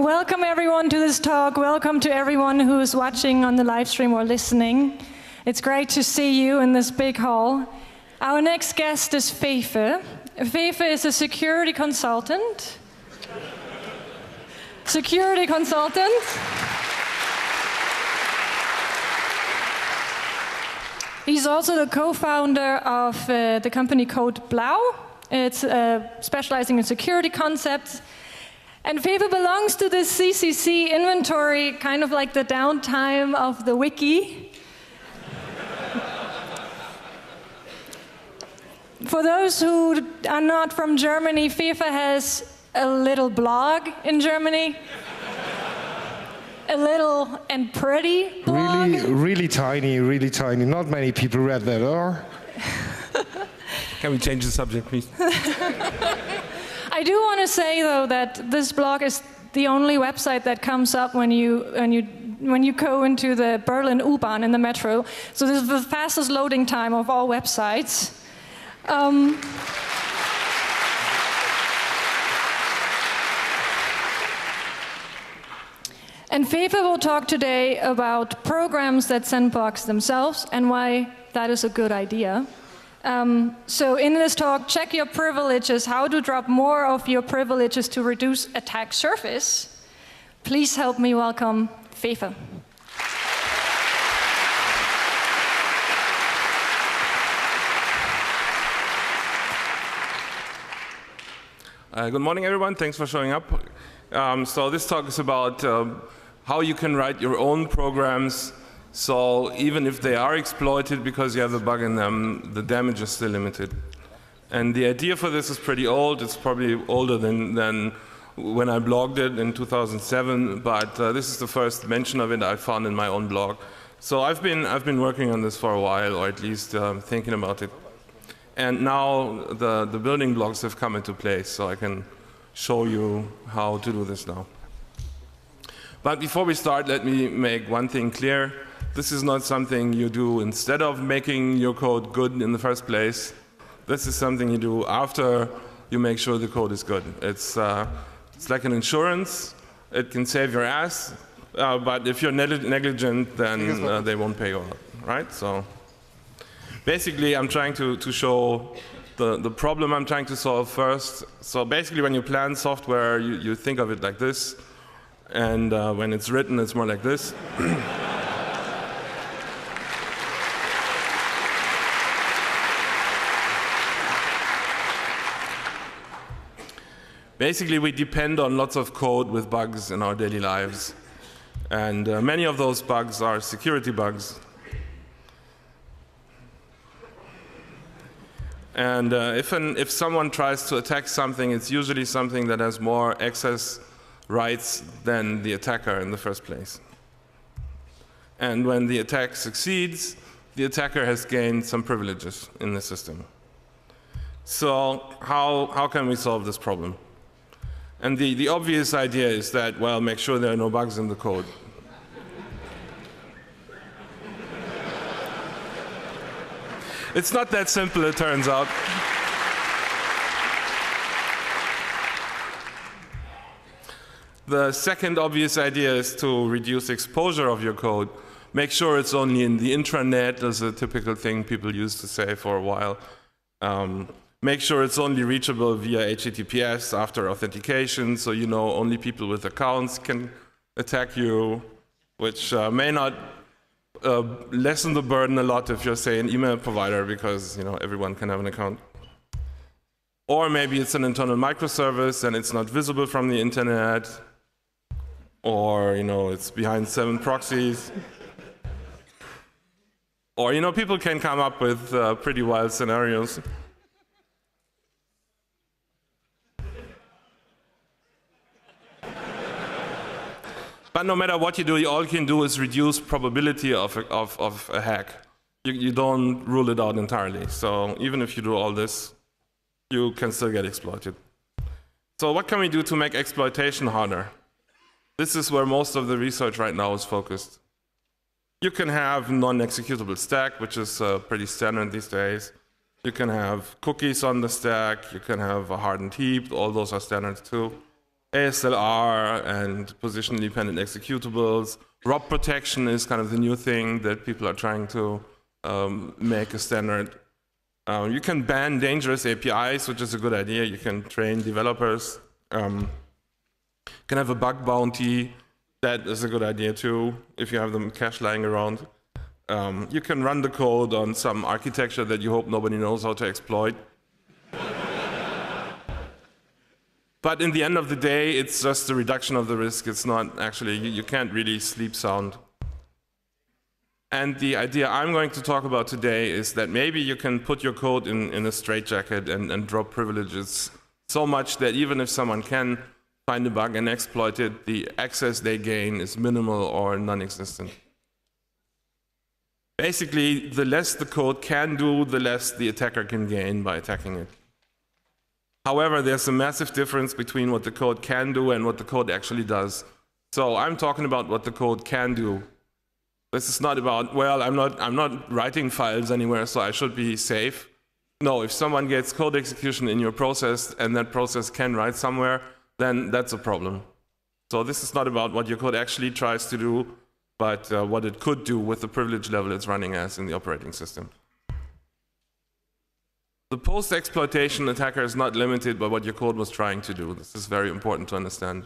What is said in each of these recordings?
Welcome everyone to this talk. Welcome to everyone who is watching on the live stream or listening. It's great to see you in this big hall. Our next guest is Fefe. Fefe is a security consultant. He's also the co-founder of the company Code Blau. It's specializing in security concepts. And Fefe belongs to the CCC inventory, kind of like the downtime of the wiki. For those who are not from Germany, Fefe has a little blog in Germany. A little and pretty blog. Really tiny, really tiny. Not many people read that, or? Can we change the subject, please? I do want to say, though, that this blog is the only website that comes up when you go into the Berlin U-Bahn in the metro. So this is the fastest loading time of all websites. And Fefe will talk today about programs that sandbox themselves and why that is a good idea. So in this talk, check your privileges, how to drop more of your privileges to reduce attack surface. Please help me welcome Fefe. Good morning, everyone. Thanks for showing up. So this talk is about how you can write your own programs. So even if they are exploited because you have a bug in them, the damage is still limited. And the idea for this is pretty old. It's probably older than when I blogged it in 2007. But this is the first mention of it I found in my own blog. So I've been working on this for a while, or at least thinking about it. And now the building blocks have come into place, so I can show you how to do this now. But before we start, let me make one thing clear. This is not something you do instead of making your code good in the first place. This is something you do after you make sure the code is good. It's like an insurance. It can save your ass, but if you're negligent, then they won't pay you out, right? So basically, I'm trying to show the problem I'm trying to solve first. So basically, when you plan software, you think of it like this. And when it's written, it's more like this. Basically, we depend on lots of code with bugs in our daily lives. And many of those bugs are security bugs. And if someone tries to attack something, it's usually something that has more access rights than the attacker in the first place. And when the attack succeeds, the attacker has gained some privileges in the system. So how can we solve this problem? And the obvious idea is that, well, make sure there are no bugs in the code. It's not that simple, it turns out. The second obvious idea is to reduce exposure of your code. Make sure it's only in the intranet. That's a typical thing people used to say for a while. Make sure it's only reachable via HTTPS after authentication, so you know only people with accounts can attack you, which may not lessen the burden a lot if you're, say, an email provider, because everyone can have an account. Or maybe it's an internal microservice and it's not visible from the internet, or it's behind 7 proxies. Or people can come up with pretty wild scenarios. But no matter what you do, all you can do is reduce probability of a hack. You don't rule it out entirely. So even if you do all this, you can still get exploited. So what can we do to make exploitation harder? This is where most of the research right now is focused. You can have non-executable stack, which is pretty standard these days. You can have cookies on the stack. You can have a hardened heap. All those are standard too. ASLR and position-independent executables. ROP protection is kind of the new thing that people are trying to make a standard. You can ban dangerous APIs, which is a good idea. You can train developers. You can have a bug bounty. That is a good idea too, if you have them cache lying around. You can run the code on some architecture that you hope nobody knows how to exploit. But in the end of the day, it's just a reduction of the risk. It's not actually, you can't really sleep sound. And the idea I'm going to talk about today is that maybe you can put your code in a straitjacket and drop privileges so much that even if someone can find a bug and exploit it, the access they gain is minimal or non-existent. Basically, the less the code can do, the less the attacker can gain by attacking it. However, there's a massive difference between what the code can do and what the code actually does. So I'm talking about what the code can do. This is not about, well, I'm not writing files anywhere, so I should be safe. No, if someone gets code execution in your process and that process can write somewhere, then that's a problem. So this is not about what your code actually tries to do, but what it could do with the privilege level it's running as in the operating system. The post-exploitation attacker is not limited by what your code was trying to do. This is very important to understand.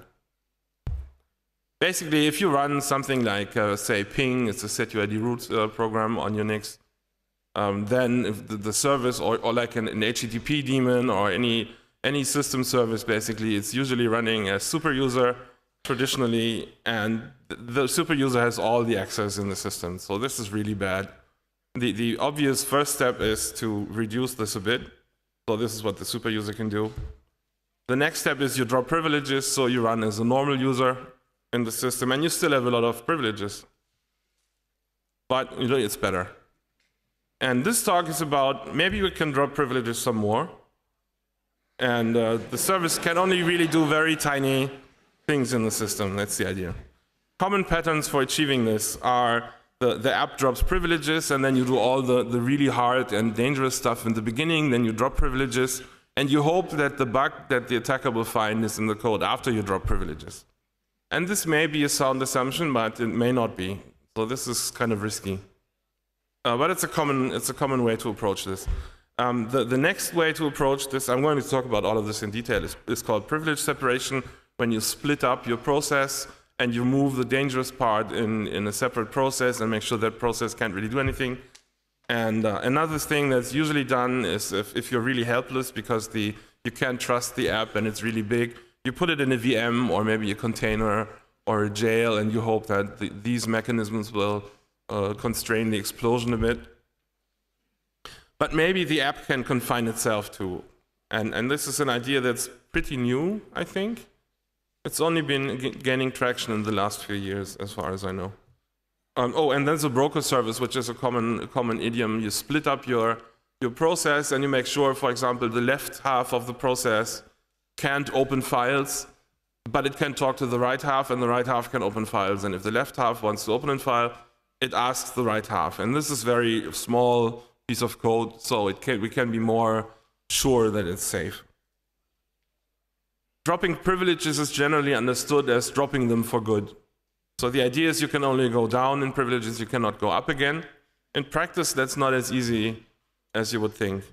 Basically, if you run something like, say, ping, it's a setuid root program on Unix, then if the service, or like an HTTP daemon or any system service, basically, it's usually running as super user traditionally, and the super user has all the access in the system. So this is really bad. The obvious first step is to reduce this a bit. So this is what the super user can do. The next step is you drop privileges, so you run as a normal user in the system, and you still have a lot of privileges. But it's better. And this talk is about maybe we can drop privileges some more. And the service can only really do very tiny things in the system. That's the idea. Common patterns for achieving this are the app drops privileges, and then you do all the really hard and dangerous stuff in the beginning, then you drop privileges, and you hope that the bug that the attacker will find is in the code after you drop privileges. And this may be a sound assumption, but it may not be. So this is kind of risky. But it's a common way to approach this. The next way to approach this, I'm going to talk about all of this in detail, is called privilege separation, when you split up your process and you move the dangerous part in a separate process and make sure that process can't really do anything. And another thing that's usually done is if you're really helpless because you can't trust the app and it's really big, you put it in a VM or maybe a container or a jail, and you hope that these mechanisms will constrain the explosion a bit. But maybe the app can confine itself too. And this is an idea that's pretty new, I think. It's only been gaining traction in the last few years, as far as I know. And there's a broker service, which is a common idiom. You split up your process, and you make sure, for example, the left half of the process can't open files, but it can talk to the right half, and the right half can open files. And if the left half wants to open a file, it asks the right half. And this is a very small piece of code, so we can be more sure that it's safe. Dropping privileges is generally understood as dropping them for good. So the idea is you can only go down in privileges, you cannot go up again. In practice, that's not as easy as you would think.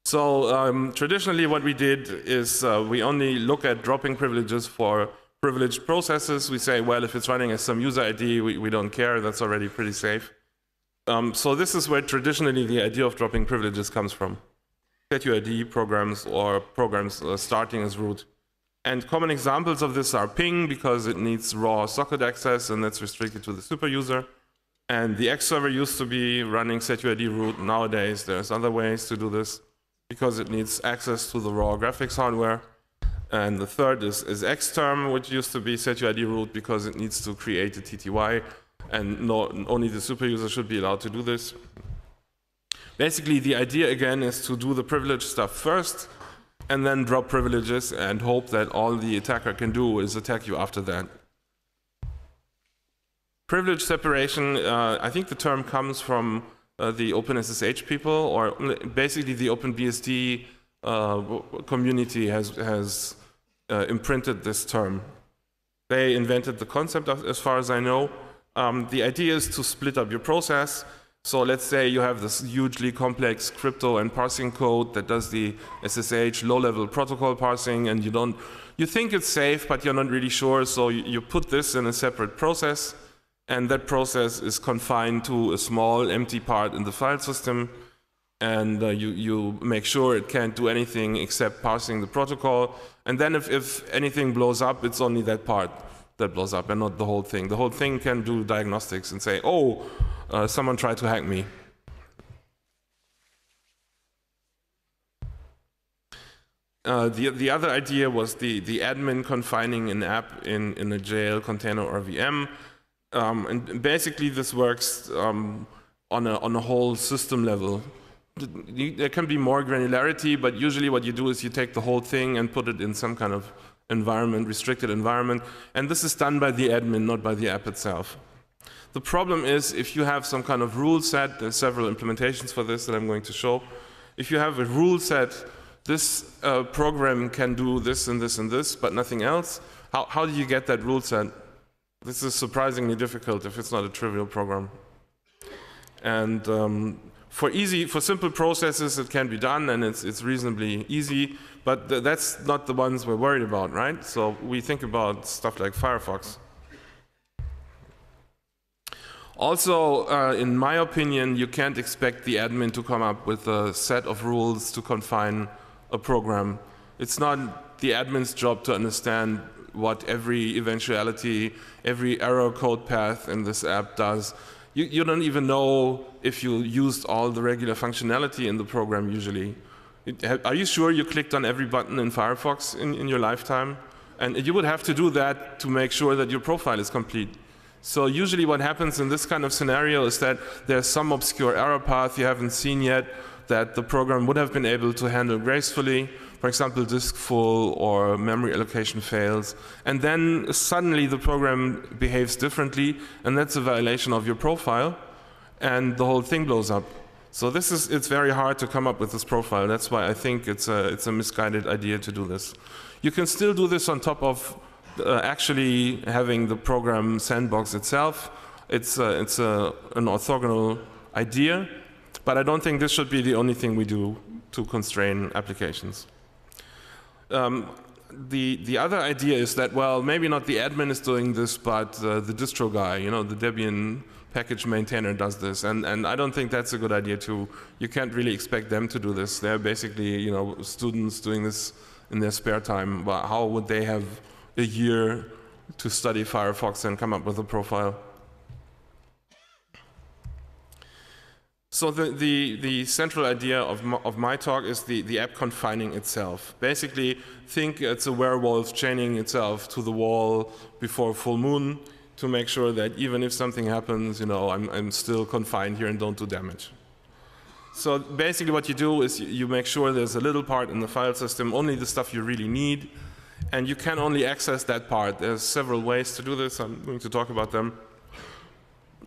So traditionally what we did is we only look at dropping privileges for privileged processes. We say, well, if it's running as some user ID, we don't care, that's already pretty safe. So this is where traditionally the idea of dropping privileges comes from. setuid programs or programs starting as root. And common examples of this are ping, because it needs raw socket access and that's restricted to the super user. And the X server used to be running setuid root. Nowadays there's other ways to do this because it needs access to the raw graphics hardware. And the third is Xterm, which used to be setuid root because it needs to create a TTY, and only the super user should be allowed to do this. Basically, the idea again is to do the privilege stuff first and then drop privileges and hope that all the attacker can do is attack you after that. Privilege separation, I think the term comes from the OpenSSH people, or basically the OpenBSD community has imprinted this term. They invented the concept, as far as I know. The idea is to split up your process. So let's say you have this hugely complex crypto and parsing code that does the SSH low-level protocol parsing, and you think it's safe, but you're not really sure. So you put this in a separate process, and that process is confined to a small empty part in the file system. And you make sure it can't do anything except parsing the protocol. And then if anything blows up, it's only that part that blows up and not the whole thing. The whole thing can do diagnostics and say, oh, someone tried to hack me. The other idea was the admin confining an app in a jail container or VM. And basically this works on a whole system level. There can be more granularity, but usually what you do is you take the whole thing and put it in some kind of environment, restricted environment, and this is done by the admin, not by the app itself. The problem is if you have some kind of rule set, there's several implementations for this that I'm going to show. If you have a rule set, this program can do this and this and this, but nothing else, how do you get that rule set? This is surprisingly difficult if it's not a trivial program. And for simple processes, it can be done, and it's reasonably easy, but that's not the ones we're worried about, right? So we think about stuff like Firefox. Also, in my opinion, you can't expect the admin to come up with a set of rules to confine a program. It's not the admin's job to understand what every eventuality, every error code path in this app does. You don't even know if you used all the regular functionality in the program usually. Are you sure you clicked on every button in Firefox in your lifetime? And you would have to do that to make sure that your profile is complete. So usually what happens in this kind of scenario is that there's some obscure error path you haven't seen yet that the program would have been able to handle gracefully. For example, disk full or memory allocation fails. And then suddenly the program behaves differently, and that's a violation of your profile, and the whole thing blows up. So it's very hard to come up with this profile. That's why I think it's a misguided idea to do this. You can still do this on top of actually having the program sandbox itself. It's an orthogonal idea, but I don't think this should be the only thing we do to constrain applications. The other idea is that, well, maybe not the admin is doing this, but the distro guy, the Debian package maintainer does this, and I don't think that's a good idea too. You can't really expect them to do this. They're basically, students doing this in their spare time. But how would they have a year to study Firefox and come up with a profile? So the central idea of my talk is the app confining itself. Basically, think it's a werewolf chaining itself to the wall before full moon to make sure that even if something happens, I'm still confined here and don't do damage. So basically what you do is you make sure there's a little part in the file system, only the stuff you really need, and you can only access that part. There's several ways to do this. I'm going to talk about them.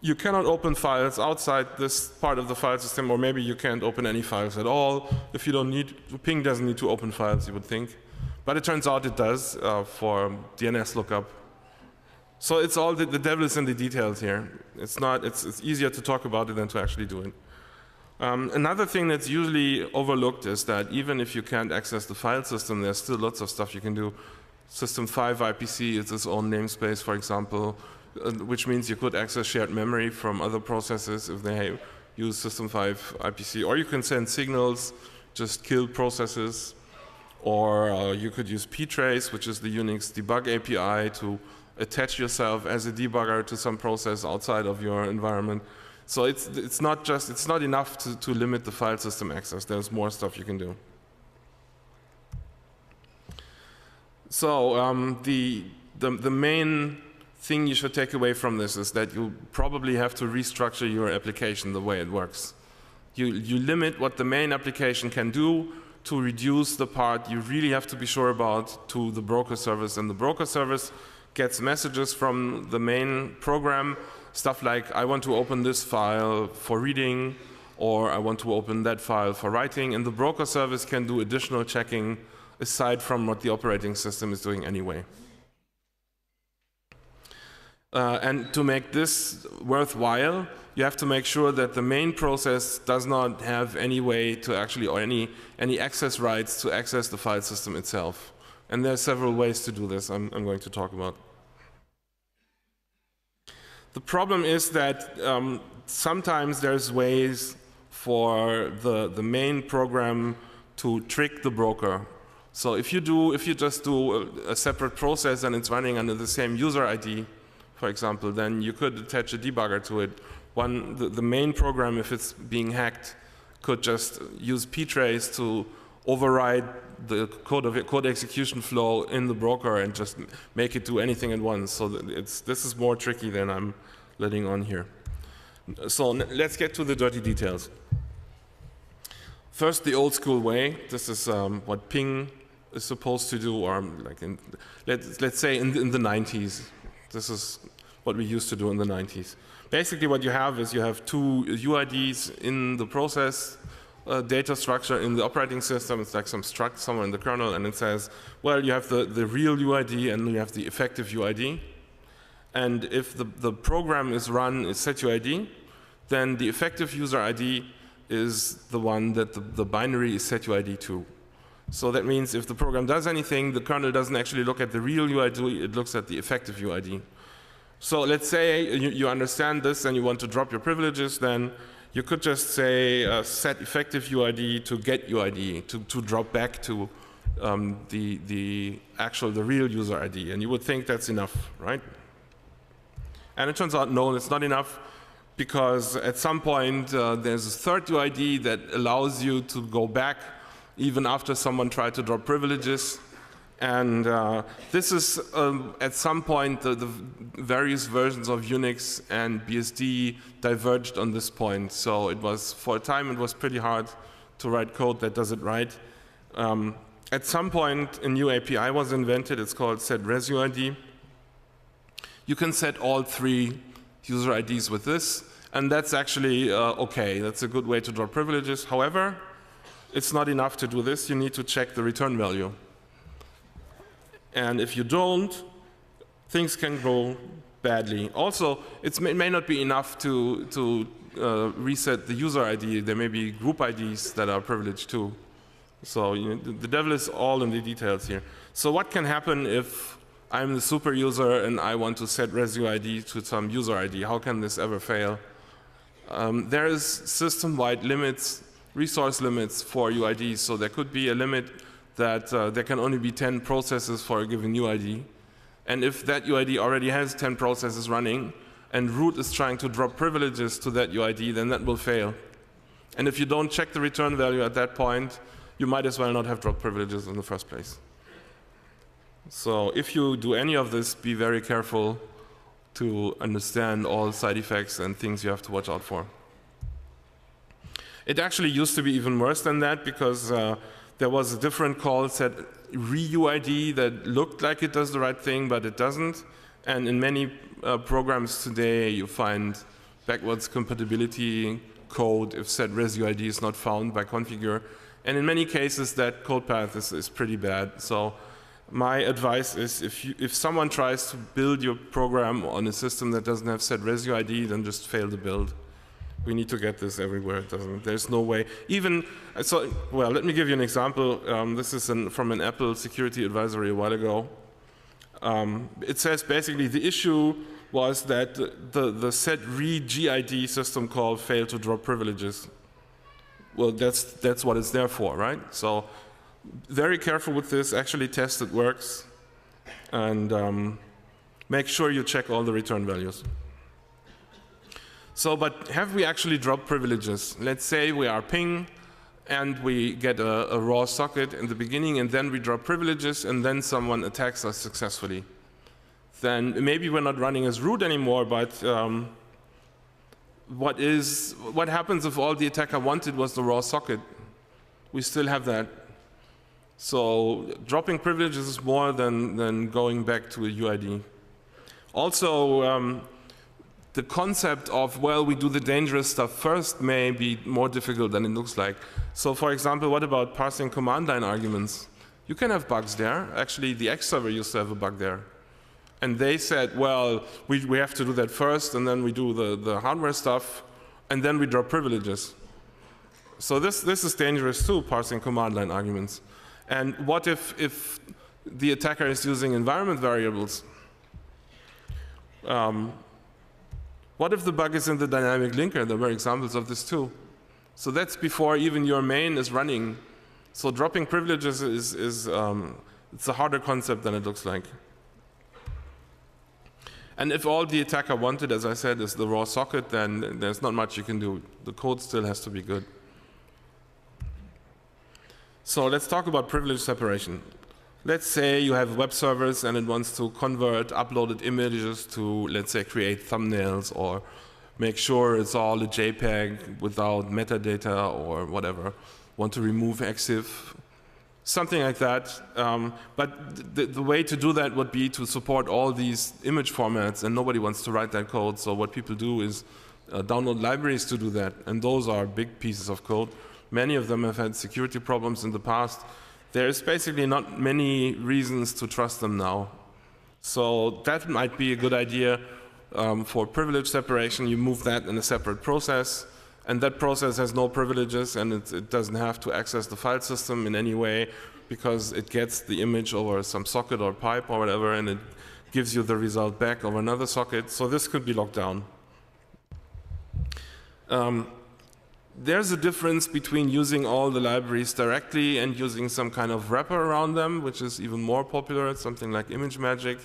You cannot open files outside this part of the file system, or maybe you can't open any files at all. If you don't need, Ping doesn't need to open files, you would think. But it turns out it does for DNS lookup. So it's all the devil is in the details here. It's easier to talk about it than to actually do it. Another thing that's usually overlooked is that even if you can't access the file system, there's still lots of stuff you can do. System 5 IPC is its own namespace, for example, which means you could access shared memory from other processes if they use System 5 IPC. Or you can send signals, just kill processes. Or you could use ptrace, which is the Unix debug API, to attach yourself as a debugger to some process outside of your environment. So it's not enough to limit the file system access. There's more stuff you can do. So the main thing you should take away from this is that you probably have to restructure your application the way it works. You limit what the main application can do to reduce the part you really have to be sure about to the broker service, and the broker service gets messages from the main program, stuff like, I want to open this file for reading, or I want to open that file for writing, and the broker service can do additional checking aside from what the operating system is doing anyway. And to make this worthwhile, you have to make sure that the main process does not have any way to actually, or any access rights to access the file system itself. And there are several ways to do this I'm going to talk about. The problem is that sometimes there's ways for the main program to trick the broker. So if you just do a separate process and it's running under the same user ID, for example, then you could attach a debugger to it. The main program, if it's being hacked, could just use ptrace to override the code execution flow in the broker and just make it do anything at once. So this is more tricky than I'm letting on here. So let's get to the dirty details. First, the old school way. This is what ping is supposed to do, or like let's say in the 90s. This is what we used to do in the 90s. Basically what you have is you have two UIDs in the process data structure in the operating system. It's like some struct somewhere in the kernel, and it says, well, you have the real UID and you have the effective UID. And if the program is run is setuid, then the effective user ID is the one that the binary is setuid to. So that means if the program does anything, the kernel doesn't actually look at the real UID, it looks at the effective UID. So let's say you understand this and you want to drop your privileges, then you could just say set effective UID to get UID, to drop back to the real user ID. And you would think that's enough, right? And it turns out, no, it's not enough, because at some point there's a third UID that allows you to go back even after someone tried to drop privileges. And this is, at some point, the various versions of Unix and BSD diverged on this point. So it was, for a time, it was pretty hard to write code that does it right. At some point, a new API was invented. It's called setResUID. You can set all three user IDs with this, and that's actually okay. That's a good way to drop privileges. However, it's not enough to do this. You need to check the return value. And if you don't, things can go badly. Also, it may not be enough to reset the user ID. There may be group IDs that are privileged too. So the devil is all in the details here. So what can happen if I'm the super user and I want to set resUID to some user ID? How can this ever fail? There is system-wide limits, resource limits for UIDs. So there could be a limit that there can only be 10 processes for a given UID. And if that UID already has 10 processes running and root is trying to drop privileges to that UID, then that will fail. And if you don't check the return value at that point, you might as well not have dropped privileges in the first place. So if you do any of this, be very careful to understand all side effects and things you have to watch out for. It actually used to be even worse than that, because there was a different call set ReUID that looked like it does the right thing, but it doesn't. And in many programs today, you find backwards compatibility code if set resUID is not found by configure. And in many cases, that code path is pretty bad. So my advice is, if someone tries to build your program on a system that doesn't have set resUID, then just fail the build. We need to get this everywhere. There's no way. Even so, well, let me give you an example. This is from an Apple security advisory a while ago. It says basically the issue was that the set regid system call failed to drop privileges. Well, that's what it's there for, right? So very careful with this. Actually test it works, and make sure you check all the return values. So, but have we actually dropped privileges? Let's say we are ping and we get a raw socket in the beginning, and then we drop privileges, and then someone attacks us successfully. Then maybe we're not running as root anymore, but what happens if all the attacker wanted was the raw socket? We still have that. So dropping privileges is more than going back to a UID. Also, the concept of, well, we do the dangerous stuff first may be more difficult than it looks like. So for example, what about parsing command line arguments? You can have bugs there. Actually, the X server used to have a bug there. And they said, well, we have to do that first, and then we do the hardware stuff, and then we drop privileges. So this is dangerous too, parsing command line arguments. And what if the attacker is using environment variables? What if the bug is in the dynamic linker? There were examples of this too. So that's before even your main is running. So dropping privileges it's a harder concept than it looks like. And if all the attacker wanted, as I said, is the raw socket, then there's not much you can do. The code still has to be good. So let's talk about privilege separation. Let's say you have web servers and it wants to convert uploaded images to, let's say, create thumbnails or make sure it's all a JPEG without metadata or whatever. Want to remove EXIF, something like that. But the way to do that would be to support all these image formats, and nobody wants to write that code. So what people do is download libraries to do that, and those are big pieces of code. Many of them have had security problems in the past. There's basically not many reasons to trust them now. So that might be a good idea for privilege separation. You move that in a separate process, and that process has no privileges, and it doesn't have to access the file system in any way because it gets the image over some socket or pipe or whatever, and it gives you the result back over another socket. So this could be locked down. There's a difference between using all the libraries directly and using some kind of wrapper around them, which is even more popular, something like ImageMagick.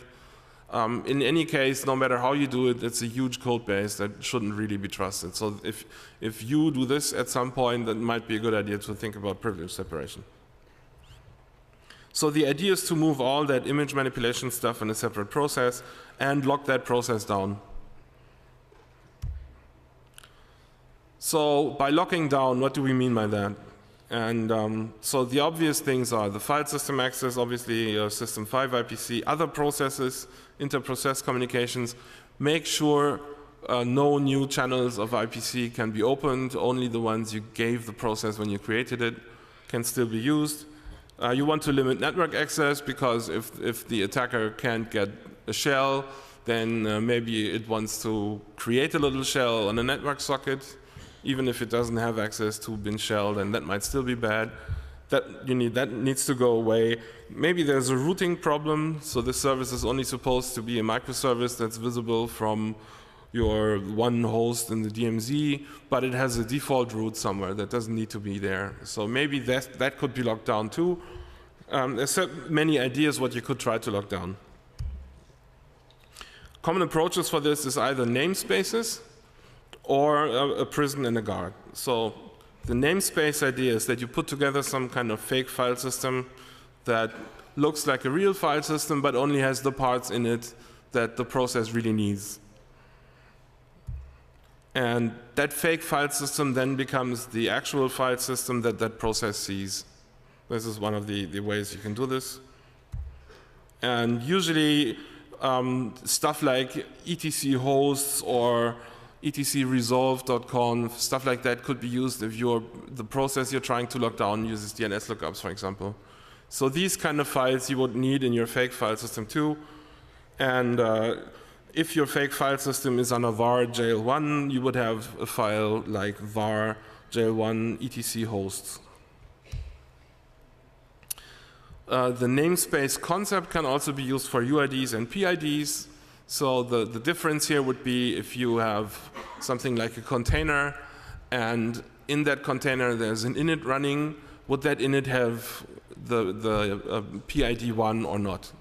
In any case, no matter how you do it, it's a huge code base that shouldn't really be trusted. So if you do this at some point, that might be a good idea to think about privilege separation. So the idea is to move all that image manipulation stuff in a separate process and lock that process down. So by locking down, what do we mean by that? And so the obvious things are the file system access, obviously system 5 IPC, other processes, inter-process communications. Make sure no new channels of IPC can be opened. Only the ones you gave the process when you created it can still be used. You want to limit network access because if the attacker can't get a shell, then maybe it wants to create a little shell on a network socket. Even if it doesn't have access to bin shell, and that might still be bad. That needs to go away. Maybe there's a routing problem, so this service is only supposed to be a microservice that's visible from your one host in the DMZ, but it has a default route somewhere that doesn't need to be there. So maybe that could be locked down too. There's many ideas what you could try to lock down. Common approaches for this is either namespaces or a prison and a guard. So the namespace idea is that you put together some kind of fake file system that looks like a real file system but only has the parts in it that the process really needs. And that fake file system then becomes the actual file system that that process sees. This is one of the ways you can do this. And usually stuff like etc hosts or etcresolve.conf, stuff like that could be used if the process you're trying to lock down uses DNS lookups, for example. So these kind of files you would need in your fake file system too. And if your fake file system is on a var jail1, you would have a file like var jail1 etc hosts. The namespace concept can also be used for UIDs and PIDs. So the difference here would be if you have something like a container and in that container there's an init running, would that init have the PID1 or not?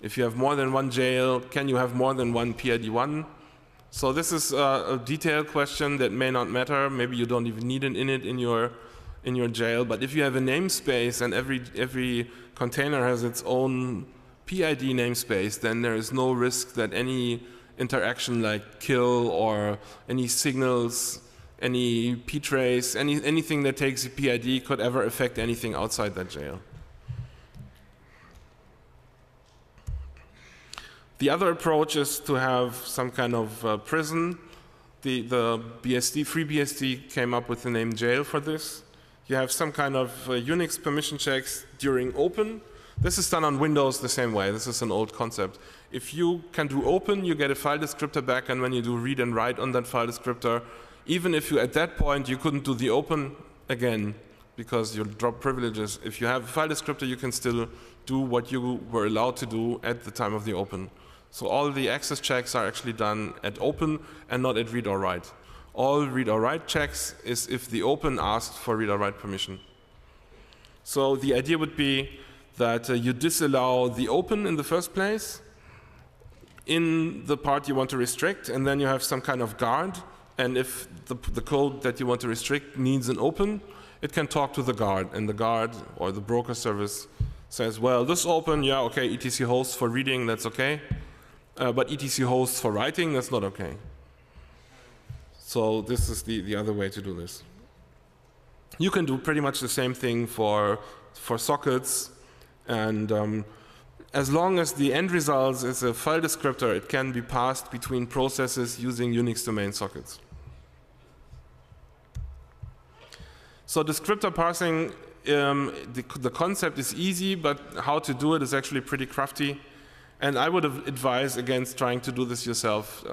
If you have more than one jail, can you have more than one PID1? So this is a detailed question that may not matter. Maybe you don't even need an init in your jail, but if you have a namespace and every container has its own PID namespace, then there is no risk that any interaction like kill or any signals, any ptrace, anything that takes a PID could ever affect anything outside that jail. The other approach is to have some kind of prison. The BSD, FreeBSD came up with the name jail for this. You have some kind of Unix permission checks during open. This is done on Windows the same way. This is an old concept. If you can do open, you get a file descriptor back, and when you do read and write on that file descriptor, even if you at that point you couldn't do the open again because you drop privileges, if you have a file descriptor, you can still do what you were allowed to do at the time of the open. So all the access checks are actually done at open and not at read or write. All read or write checks is if the open asked for read or write permission. So the idea would be that you disallow the open in the first place in the part you want to restrict, and then you have some kind of guard, and if the code that you want to restrict needs an open, it can talk to the guard, and the guard or the broker service says, well, this open, yeah, okay, etc hosts for reading, that's okay, but etc hosts for writing, that's not okay. So this is the other way to do this. You can do pretty much the same thing for sockets, and as long as the end result is a file descriptor, it can be passed between processes using Unix domain sockets. So descriptor parsing, the concept is easy, but how to do it is actually pretty crafty. And I would advise against trying to do this yourself.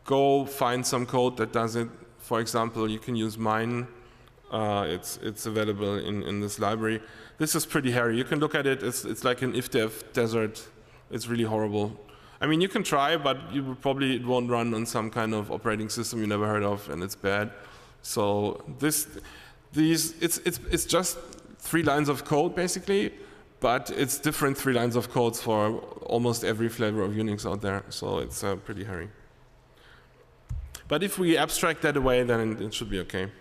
Go find some code that does it. For example, you can use mine. It's available in this library. This is pretty hairy. You can look at it. It's like an if-dev desert. It's really horrible. I mean, you can try, but it won't run on some kind of operating system you never heard of, and it's bad. So it's just 3 lines of code basically, but it's different 3 lines of code for almost every flavor of Unix out there. So it's pretty hairy. But if we abstract that away, then it should be okay.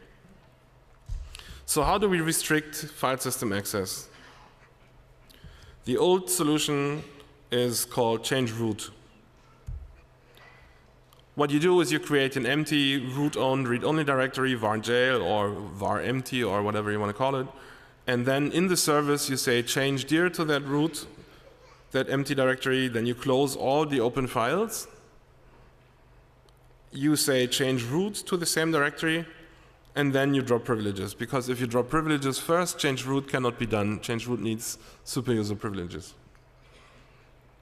So how do we restrict file system access? The old solution is called change root. What you do is you create an empty root-owned read-only directory, var jail or var empty or whatever you want to call it. And then in the service you say change dir to that root, that empty directory. Then you close all the open files. You say change root to the same directory. And then you drop privileges, because if you drop privileges first, change root cannot be done. Change root needs super user privileges.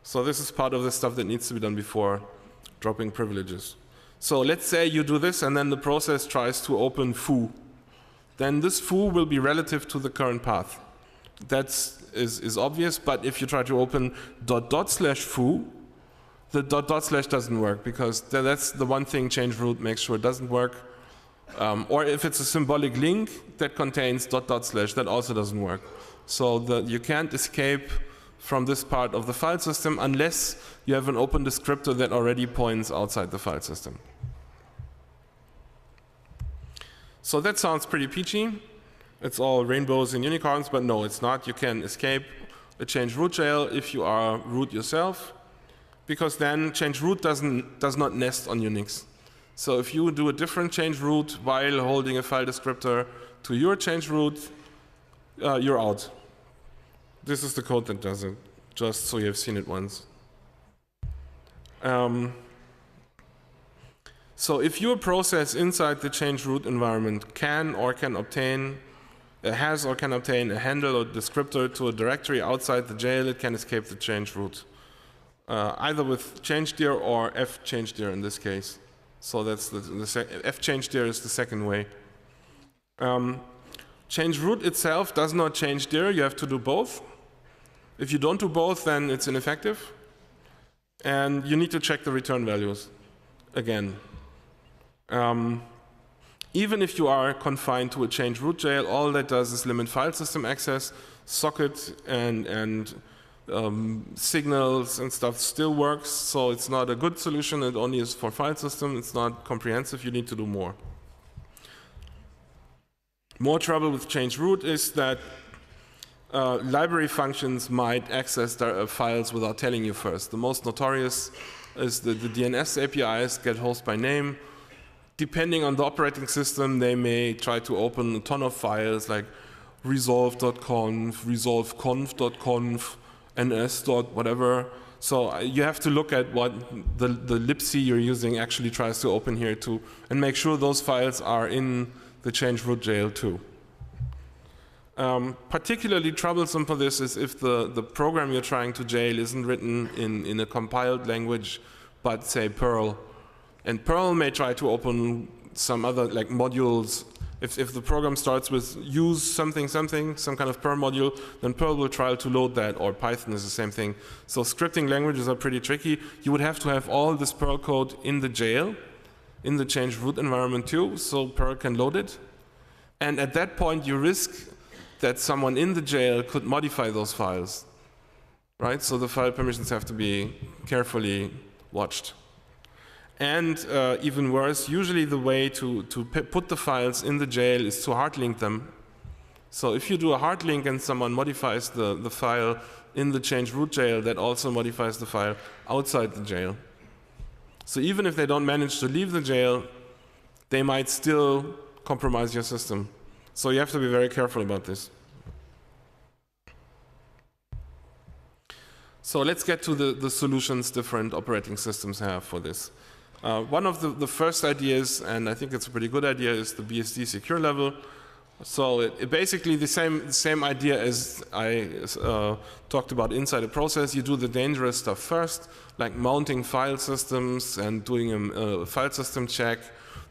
So this is part of the stuff that needs to be done before dropping privileges. So let's say you do this, and then the process tries to open foo. Then this foo will be relative to the current path. That is obvious, but if you try to open /foo, the // doesn't work, because that's the one thing change root makes sure it doesn't work. Or if it's a symbolic link that contains // that also doesn't work. So you can't escape from this part of the file system unless you have an open descriptor that already points outside the file system. So that sounds pretty peachy. It's all rainbows and unicorns, but no, it's not. You can escape a change root jail if you are root yourself, because then change root does not nest on Unix. So if you do a different change root while holding a file descriptor to your change root, you're out. This is the code that does it, just so you have seen it once. So if your process inside the change root environment has or can obtain a handle or descriptor to a directory outside the jail, it can escape the change root, either with changedir or fchangedir in this case. So that's fchangedir is the second way. Change root itself does not change dir. You have to do both. If you don't do both, then it's ineffective. And you need to check the return values again. Even if you are confined to a change root jail, all that does is limit file system access. Socket and signals and stuff still works, so it's not a good solution. It only is for file system. It's not comprehensive. You need to do more. More trouble with change root is that library functions might access their files without telling you first. The most notorious is the DNS APIs get host by name. Depending on the operating system, they may try to open a ton of files like resolve.conf, resolveconf.conf, ns. whatever. So you have to look at what the libc you're using actually tries to open here too, and make sure those files are in the change root jail too. Particularly troublesome for this is if the program you're trying to jail isn't written in a compiled language, but say Perl. And Perl may try to open some other like modules. If the program starts with use something, some kind of Perl module, then Perl will try to load that, or Python is the same thing. So scripting languages are pretty tricky. You would have to have all this Perl code in the jail, in the change root environment too, so Perl can load it. And at that point you risk that someone in the jail could modify those files, right? So the file permissions have to be carefully watched. And even worse, usually the way to put the files in the jail is to hard link them. So if you do a hard link and someone modifies the file in the change root jail, that also modifies the file outside the jail. So even if they don't manage to leave the jail, they might still compromise your system. So you have to be very careful about this. So let's get to the solutions different operating systems have for this. One of the first ideas, and I think it's a pretty good idea, is the BSD secure level. So it basically the same idea as I talked about inside a process. You do the dangerous stuff first, like mounting file systems and doing a file system check.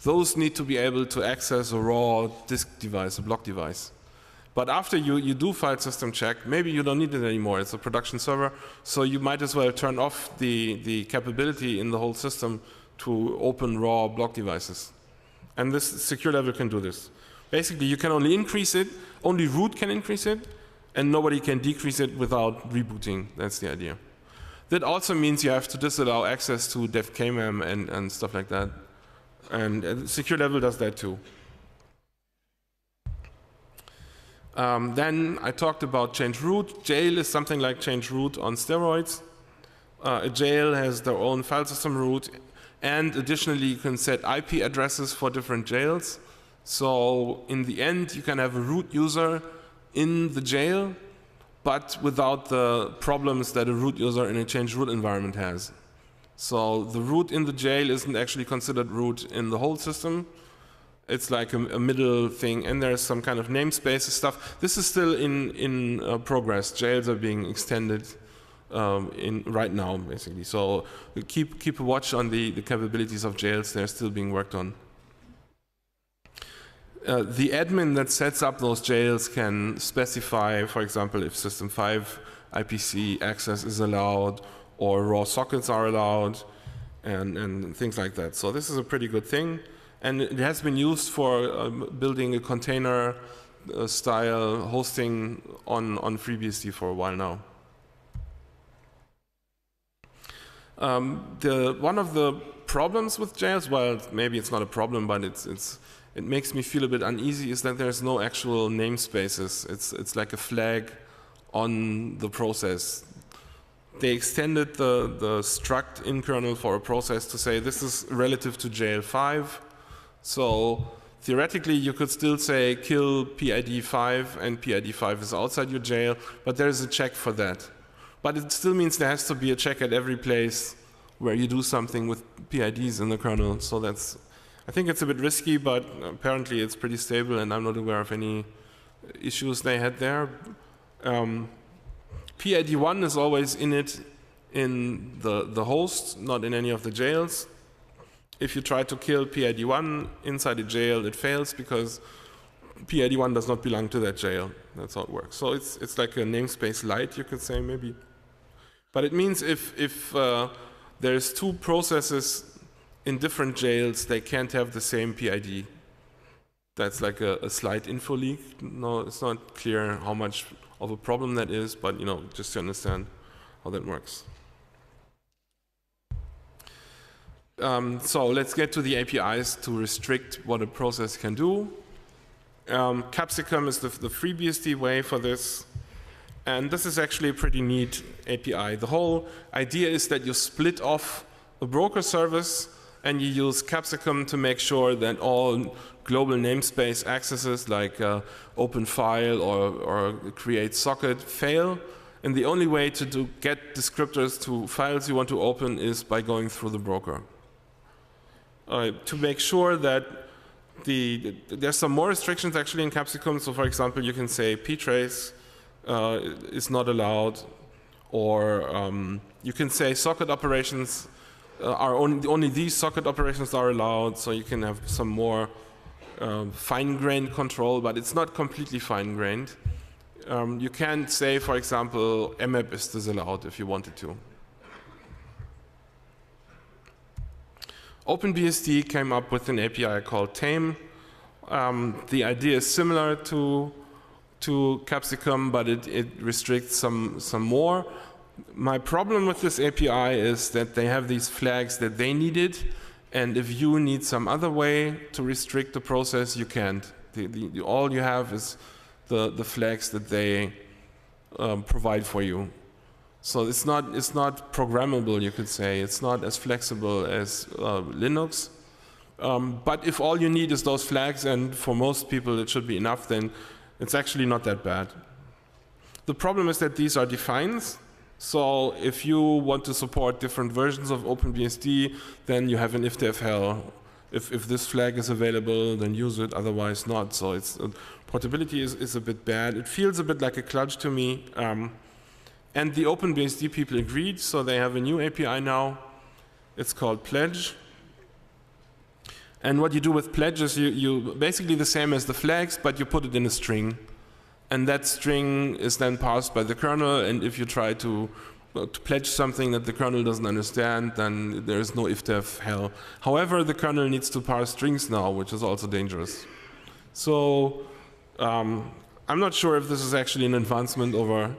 Those need to be able to access a raw disk device, a block device. But after you do file system check, maybe you don't need it anymore. It's a production server, so you might as well turn off the capability in the whole system to open raw block devices. And this secure level can do this. Basically, you can only increase it, only root can increase it, and nobody can decrease it without rebooting. That's the idea. That also means you have to disallow access to devkmem and stuff like that. And secure level does that too. Then I talked about change root. Jail is something like change root on steroids. A jail has their own file system root, and additionally you can set IP addresses for different jails. So in the end you can have a root user in the jail, but without the problems that a root user in a change root environment has. So the root in the jail isn't actually considered root in the whole system. It's like a middle thing, and there's some kind of namespace stuff. This is still in progress. Jails are being extended right now, basically. So keep a watch on the capabilities of jails. They're still being worked on. The admin that sets up those jails can specify, for example, if System 5 IPC access is allowed, or raw sockets are allowed, and things like that. So this is a pretty good thing. And it has been used for building a container style hosting on FreeBSD for a while now. One of the problems with jails, well, maybe it's not a problem, but it makes me feel a bit uneasy, is that there's no actual namespaces. It's like a flag on the process. They extended the struct in kernel for a process to say this is relative to jail 5. So theoretically you could still say kill PID 5 and PID 5 is outside your jail, but there is a check for that. But it still means there has to be a check at every place where you do something with PIDs in the kernel. So I think it's a bit risky, but apparently it's pretty stable, and I'm not aware of any issues they had there. PID1 is always in the host, not in any of the jails. If you try to kill PID1 inside a jail, it fails because PID1 does not belong to that jail. That's how it works. So it's like a namespace light, you could say, maybe. But it means if there's two processes in different jails, they can't have the same PID. That's like a slight info leak. No, it's not clear how much of a problem that is, but just to understand how that works. So let's get to the APIs to restrict what a process can do. Capsicum is the FreeBSD way for this, and this is actually a pretty neat API. The whole idea is that you split off a broker service and you use Capsicum to make sure that all global namespace accesses like open file or create socket fail, And the only way to get descriptors to files you want to open is by going through the broker. To make sure that there's some more restrictions actually in Capsicum. So for example, you can say ptrace is not allowed, or you can say socket operations are only these socket operations are allowed. So you can have some more fine-grained control, but it's not completely fine-grained. You can say, for example, mmap is disallowed if you wanted to. OpenBSD came up with an API called Tame. The idea is similar to Capsicum, but it restricts some more. My problem with this API is that they have these flags that they needed, and if you need some other way to restrict the process, you can't. All you have is the flags that they provide for you. So it's not programmable, you could say. It's not as flexible as Linux. But if all you need is those flags, and for most people it should be enough, then it's actually not that bad. The problem is that these are defines. So if you want to support different versions of OpenBSD, then you have an ifdefhell. If this flag is available, then use it, otherwise not. So portability is a bit bad. It feels a bit like a kludge to me. And the OpenBSD people agreed, so they have a new API now. It's called Pledge. And what you do with Pledge is you basically the same as the flags, but you put it in a string. And that string is then parsed by the kernel, and if you try to pledge something that the kernel doesn't understand, then there is no ifdef hell. However, the kernel needs to parse strings now, which is also dangerous. So I'm not sure if this is actually an advancement over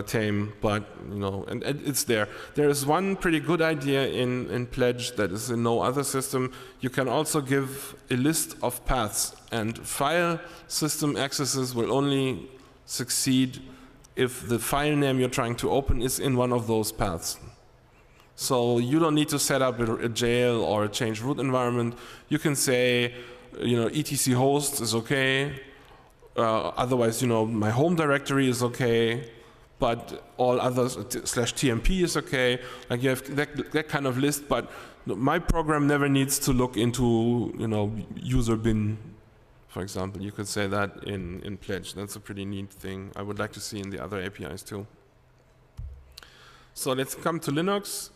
Tame, but and it's there. There is one pretty good idea in Pledge that is in no other system. You can also give a list of paths, and file system accesses will only succeed if the file name you're trying to open is in one of those paths. So you don't need to set up a jail or a change root environment. You can say, etc host is okay. Otherwise, my home directory is okay. But all others /tmp is okay. Like you have that kind of list, but my program never needs to look into user bin, for example. You could say that in Pledge. That's a pretty neat thing. I would like to see in the other APIs too. So let's come to Linux.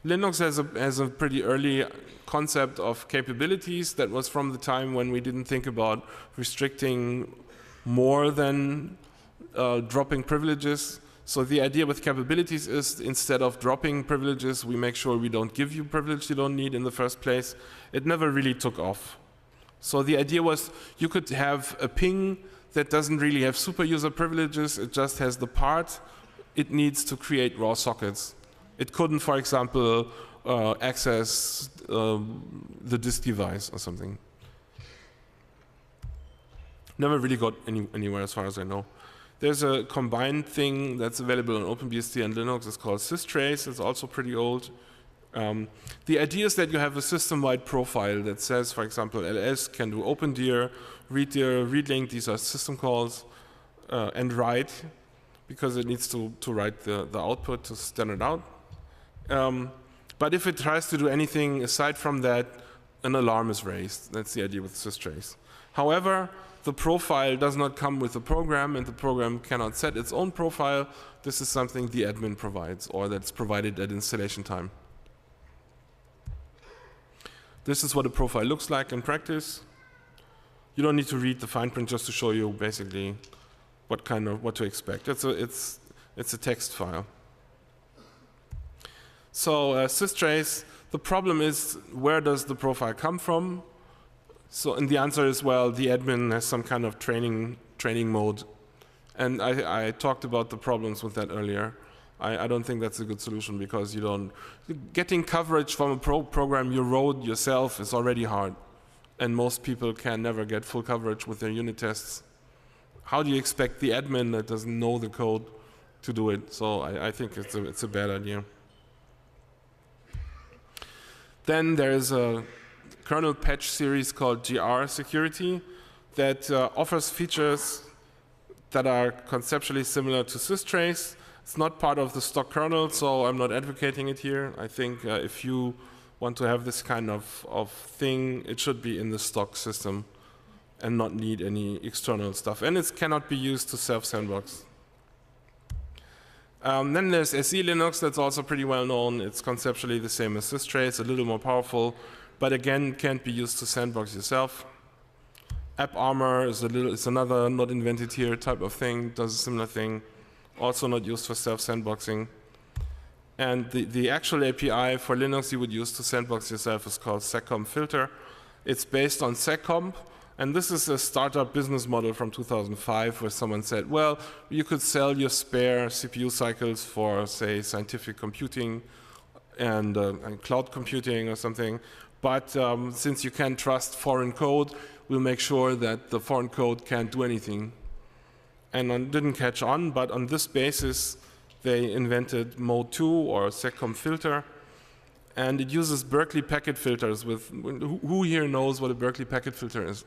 Linux has a pretty early concept of capabilities that was from the time when we didn't think about restricting more than dropping privileges. So the idea with capabilities is instead of dropping privileges, we make sure we don't give you privilege you don't need in the first place. It never really took off. So the idea was you could have a ping that doesn't really have super user privileges. It just has the part it needs to create raw sockets. It couldn't, for example, access the disk device or something. Never really got anywhere as far as I know. There's a combined thing that's available on OpenBSD and Linux. It's called systrace. It's also pretty old. The idea is that you have a system-wide profile that says, for example, ls can do opendir, readdir, readlink. These are system calls, and write, because it needs to write the output to stand it out. But if it tries to do anything aside from that, an alarm is raised. That's the idea with systrace. However, the profile does not come with the program, and the program cannot set its own profile. This is something the admin provides, or that's provided at installation time. This is what a profile looks like in practice. You don't need to read the fine print just to show you basically what to expect. It's a text file. So systrace, the problem is, where does the profile come from? So, and the answer is, well, the admin has some kind of training mode. And I talked about the problems with that earlier. I don't think that's a good solution, because getting coverage from a program you wrote yourself is already hard. And most people can never get full coverage with their unit tests. How do you expect the admin that doesn't know the code to do it? So I think it's a bad idea. Then there's a kernel patch series called GR Security that offers features that are conceptually similar to systrace. It's not part of the stock kernel, so I'm not advocating it here. I think if you want to have this kind of thing, it should be in the stock system and not need any external stuff. And it cannot be used to self-sandbox. Then there's SE Linux, that's also pretty well known. It's conceptually the same as systrace, a little more powerful, but again, can't be used to sandbox yourself. AppArmor is another not invented here type of thing, does a similar thing, also not used for self-sandboxing. And the actual API for Linux you would use to sandbox yourself is called seccomp-filter. It's based on seccomp, and this is a startup business model from 2005 where someone said, well, you could sell your spare CPU cycles for, say, scientific computing and cloud computing or something. But since you can't trust foreign code, we'll make sure that the foreign code can't do anything. And it didn't catch on, but on this basis, they invented Mode 2 or seccomp-filter. And it uses Berkeley packet filters with, who here knows what a Berkeley packet filter is?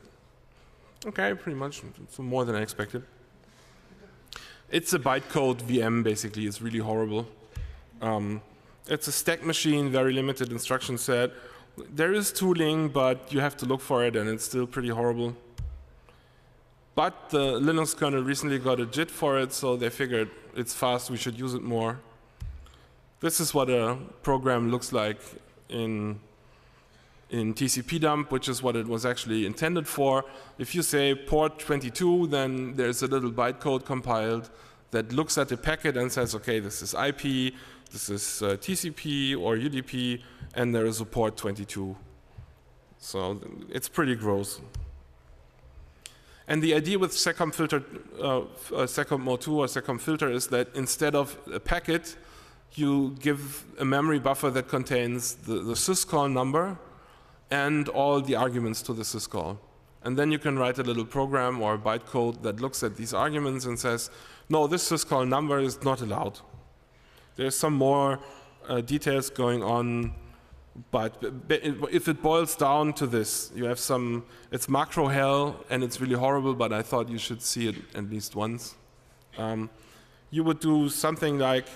Okay, pretty much, so more than I expected. It's a bytecode VM, basically. It's really horrible. It's a stack machine, very limited instruction set. There is tooling, but you have to look for it, and it's still pretty horrible. But the Linux kernel recently got a JIT for it, so they figured it's fast, we should use it more. This is what a program looks like in TCP dump, which is what it was actually intended for. If you say port 22, then there's a little bytecode compiled that looks at the packet and says, okay, this is IP, this is TCP or UDP, and there is a port 22. So it's pretty gross. And the idea with seccomp-filter, seccomp mode 2 or seccomp-filter is that instead of a packet, you give a memory buffer that contains the syscall number and all the arguments to the syscall. And then you can write a little program or bytecode that looks at these arguments and says, no, this syscall number is not allowed. There's some more details going on, but if it boils down to this, you have some, it's macro hell and it's really horrible, but I thought you should see it at least once. You would do something like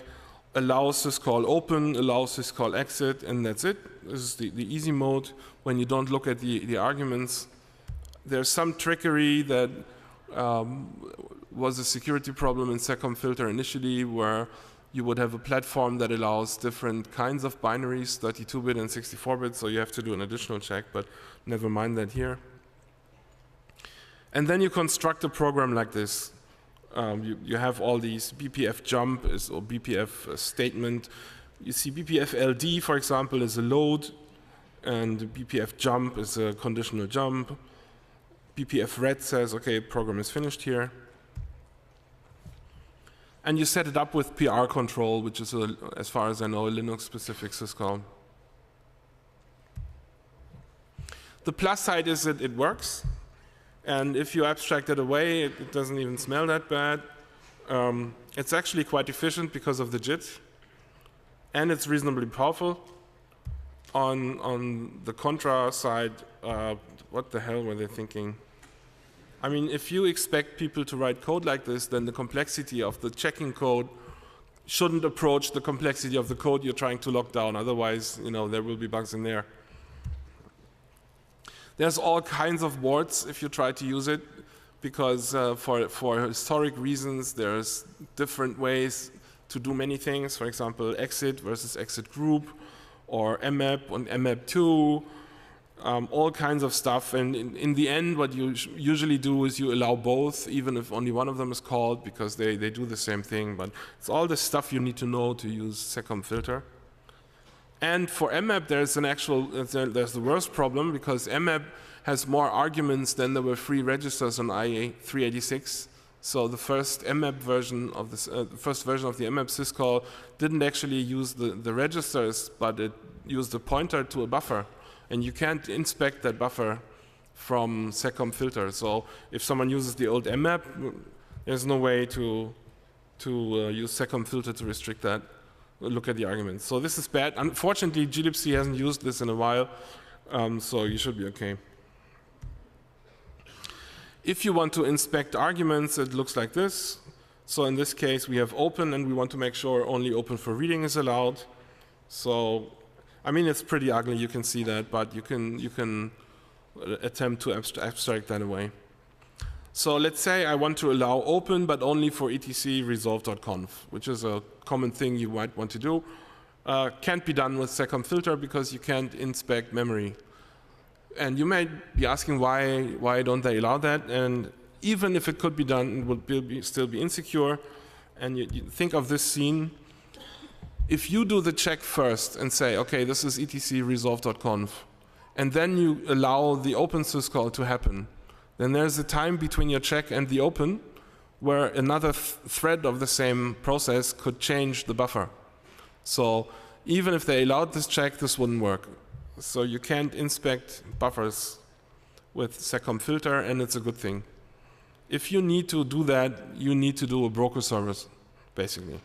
allow syscall open, allow syscall exit, and that's it. This is the easy mode when you don't look at the arguments. There's some trickery that was a security problem in seccomp-filter initially, where you would have a platform that allows different kinds of binaries, 32-bit and 64-bit, so you have to do an additional check, but never mind that here. And then you construct a program like this. You have all these BPF jump or BPF statement. You see BPF LD, for example, is a load, and BPF jump is a conditional jump. BPF red says, okay, program is finished here. And you set it up with PR control, which is, as far as I know, a Linux-specific syscall. The plus side is that it works. And if you abstract it away, it doesn't even smell that bad. It's actually quite efficient because of the JIT. And it's reasonably powerful. On the Contra side, what the hell were they thinking? I mean, if you expect people to write code like this, then the complexity of the checking code shouldn't approach the complexity of the code you're trying to lock down. Otherwise, you know, there will be bugs in there. There's all kinds of warts if you try to use it, because for historic reasons, there's different ways to do many things. For example, exit versus exit group, or mmap and mmap2, all kinds of stuff. And in the end, what you usually do is you allow both, even if only one of them is called, because they do the same thing. But it's all the stuff you need to know to use seccomp-filter. And for mmap, there's the worst problem, because mmap has more arguments than there were free registers on IA386. So the first mmap version of this, first version of the mmap syscall didn't actually use the registers, but it used a pointer to a buffer. And you can't inspect that buffer from seccomp-filter. So if someone uses the old mmap, there's no way to use seccomp-filter to restrict that. Look at the arguments. So this is bad. Unfortunately, glibc hasn't used this in a while, so you should be okay. If you want to inspect arguments, it looks like this. So in this case, we have open, and we want to make sure only open for reading is allowed. So, I mean, it's pretty ugly, you can see that, but you can attempt to abstract that away. So let's say I want to allow open, but only for etc resolve.conf, which is a common thing you might want to do. Can't be done with seccomfilter because you can't inspect memory. And you may be asking why don't they allow that? And even if it could be done, it would still be insecure. And you think of this scene. If you do the check first and say, okay, this is etc resolve.conf, and then you allow the open syscall to happen, then there's a time between your check and the open where another thread of the same process could change the buffer. So even if they allowed this check, this wouldn't work. So you can't inspect buffers with seccomfilter, and it's a good thing. If you need to do that, you need to do a broker service, basically.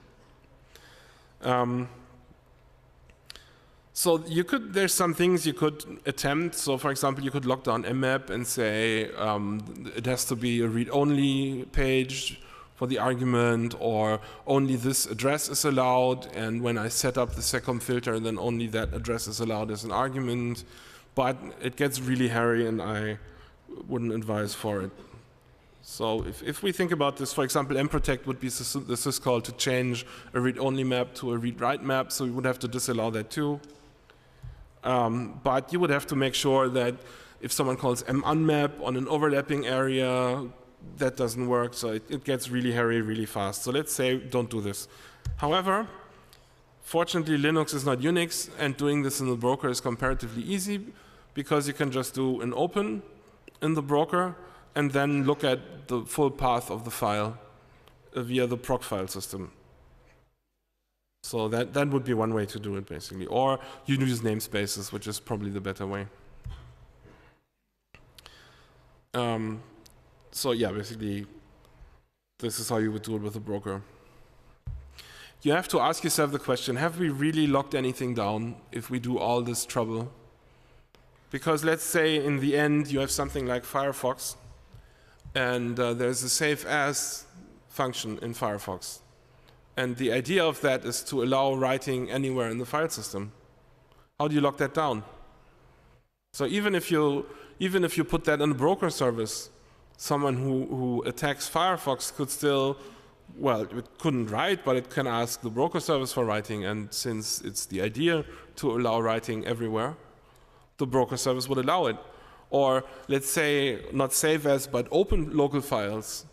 So there's some things you could attempt. So for example, you could lock down mmap and say it has to be a read-only page for the argument, or only this address is allowed, and when I set up the seccomfilter, then only that address is allowed as an argument. But it gets really hairy, and I wouldn't advise for it. So if we think about this, for example, mprotect would be the syscall to change a read-only map to a read-write map, so we would have to disallow that too. But you would have to make sure that if someone calls munmap on an overlapping area, that doesn't work, so it gets really hairy really fast. So let's say don't do this. However, fortunately Linux is not Unix, and doing this in the broker is comparatively easy because you can just do an open in the broker and then look at the full path of the file via the proc file system. So that would be one way to do it, basically. Or you use namespaces, which is probably the better way. So yeah, basically, this is how you would do it with a broker. You have to ask yourself the question, have we really locked anything down if we do all this trouble? Because let's say in the end you have something like Firefox, and there's a save as function in Firefox. And the idea of that is to allow writing anywhere in the file system. How do you lock that down? So even if you put that in a broker service, someone who attacks Firefox could still, well, it couldn't write, but it can ask the broker service for writing. And since it's the idea to allow writing everywhere, the broker service would allow it. Or let's say not save as, but open local files.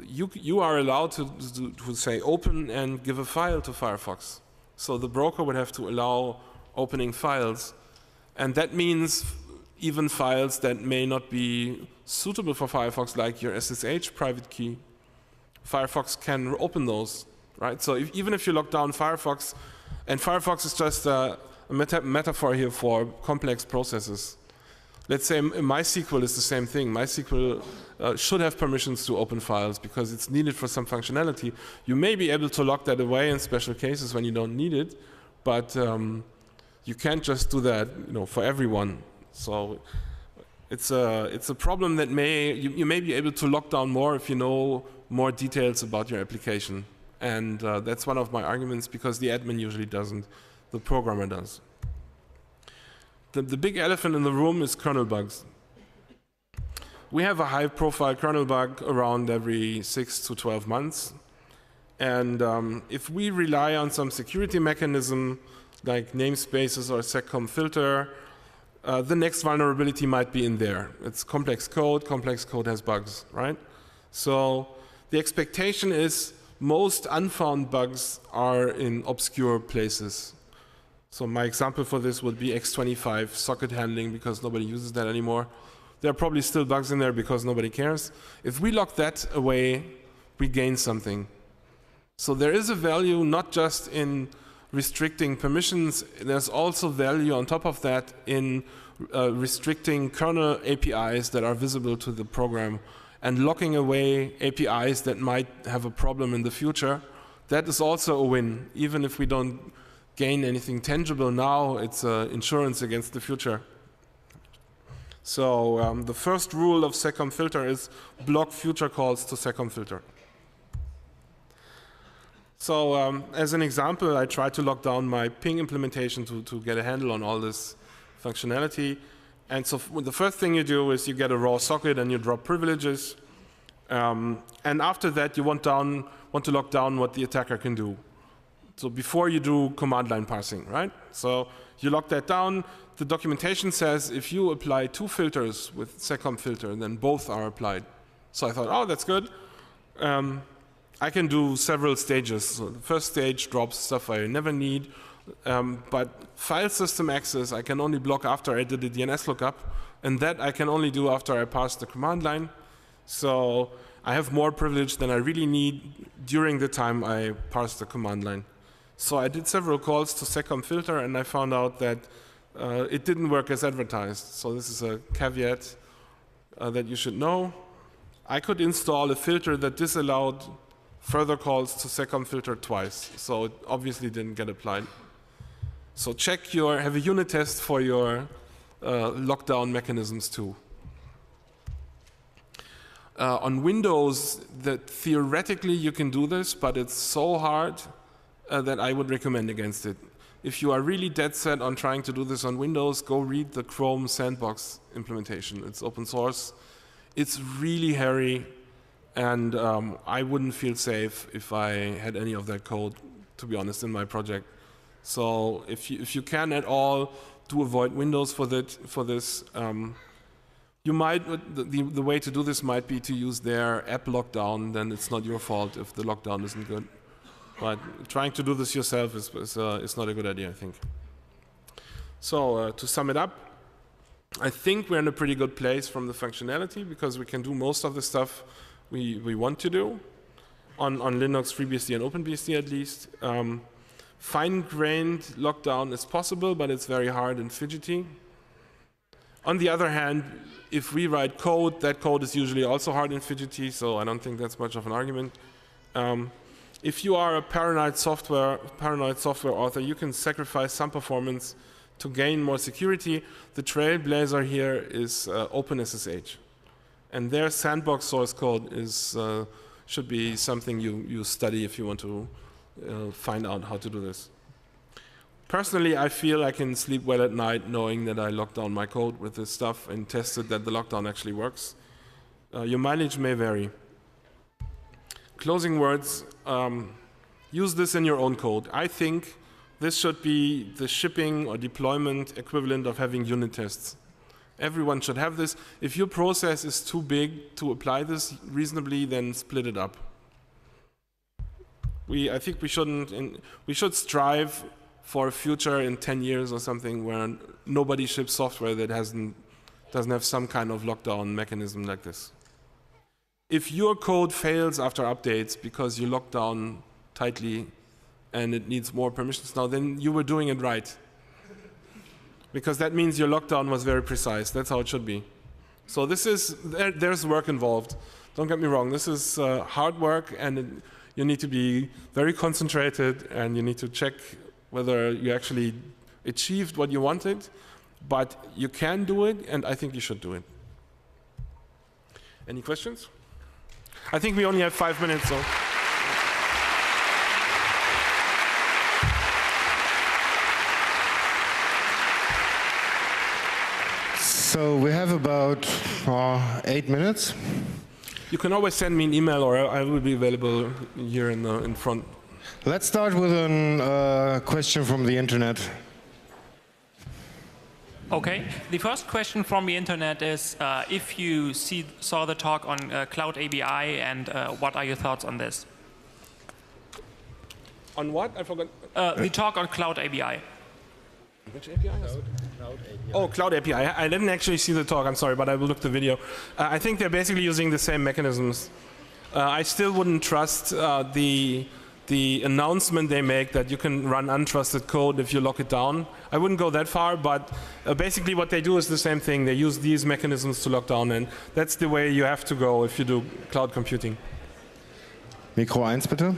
You are allowed to say open and give a file to Firefox. So the broker would have to allow opening files. And that means even files that may not be suitable for Firefox, like your SSH private key, Firefox can open those, right? So even if you lock down Firefox, and Firefox is just a metaphor here for complex processes. Let's say MySQL is the same thing. MySQL should have permissions to open files because it's needed for some functionality. You may be able to lock that away in special cases when you don't need it, but you can't just do that, for everyone. So it's a problem that you may be able to lock down more if you know more details about your application. And that's one of my arguments, because the admin usually doesn't, the programmer does. The big elephant in the room is kernel bugs. We have a high-profile kernel bug around every 6 to 12 months. And if we rely on some security mechanism like namespaces or seccomfilter, the next vulnerability might be in there. It's complex code. Complex code has bugs, right? So the expectation is most unfound bugs are in obscure places. So my example for this would be X25 socket handling, because nobody uses that anymore. There are probably still bugs in there because nobody cares. If we lock that away, we gain something. So there is a value not just in restricting permissions, there's also value on top of that in restricting kernel APIs that are visible to the program and locking away APIs that might have a problem in the future. That is also a win. Even if we don't gain anything tangible now, it's insurance against the future. So the first rule of seccomfilter is block future calls to seccomfilter. So as an example, I tried to lock down my ping implementation to get a handle on all this functionality. And so the first thing you do is you get a raw socket and you drop privileges. And after that, you want to lock down what the attacker can do. So before you do command line parsing, right? So you lock that down. The documentation says if you apply 2 filters with seccomfilter, then both are applied. So I thought, oh, that's good. I can do several stages. So the first stage drops stuff I never need. But file system access I can only block after I did the DNS lookup, and that I can only do after I pass the command line. So I have more privilege than I really need during the time I parse the command line. So I did several calls to seccomfilter, and I found out that it didn't work as advertised. So this is a caveat that you should know. I could install a filter that disallowed further calls to seccomfilter twice, so it obviously didn't get applied. So have a unit test for your lockdown mechanisms too. On Windows, theoretically you can do this, but it's so hard that I would recommend against it. If you are really dead set on trying to do this on Windows, go read the Chrome Sandbox implementation. It's open source. It's really hairy, and I wouldn't feel safe if I had any of that code, to be honest, in my project. So if you can at all, do avoid Windows for this. You might, the way to do this might be to use their app lockdown, then it's not your fault if the lockdown isn't good. But trying to do this yourself is not a good idea, I think. So to sum it up, I think we're in a pretty good place from the functionality because we can do most of the stuff we want to do on Linux, FreeBSD, and OpenBSD at least. Fine-grained lockdown is possible, but it's very hard and fidgety. On the other hand, if we write code, that code is usually also hard and fidgety, so I don't think that's much of an argument. If you are a paranoid software author, you can sacrifice some performance to gain more security. The trailblazer here is OpenSSH. And their sandbox source code should be something you study if you want to find out how to do this. Personally, I feel I can sleep well at night knowing that I locked down my code with this stuff and tested that the lockdown actually works. Your mileage may vary. Closing words, use this in your own code. I think this should be the shipping or deployment equivalent of having unit tests. Everyone should have this. If your process is too big to apply this reasonably, then split it up. I think we should strive for a future in 10 years or something where nobody ships software that doesn't have some kind of lockdown mechanism like this. If your code fails after updates because you lock down tightly and it needs more permissions now, then you were doing it right. Because that means your lockdown was very precise. That's how it should be. So there's work involved. Don't get me wrong, this is hard work, and you need to be very concentrated, and you need to check whether you actually achieved what you wanted, but you can do it, and I think you should do it. Any questions? I think we only have 5 minutes, so. So we have about 8 minutes. You can always send me an email, or I will be available here in front. Let's start with a question from the internet. Okay. The first question from the internet is if you saw the talk on Cloud ABI, and what are your thoughts on this? On what? I forgot. The talk on Cloud ABI. Which API? Cloud API. Oh, Cloud API. I didn't actually see the talk, I'm sorry, but I will look the video. I think they're basically using the same mechanisms. I still wouldn't trust the announcement they make that you can run untrusted code if you lock it down. I wouldn't go that far, but basically what they do is the same thing. They use these mechanisms to lock down, and that's the way you have to go if you do cloud computing. Mikro 1 bitte.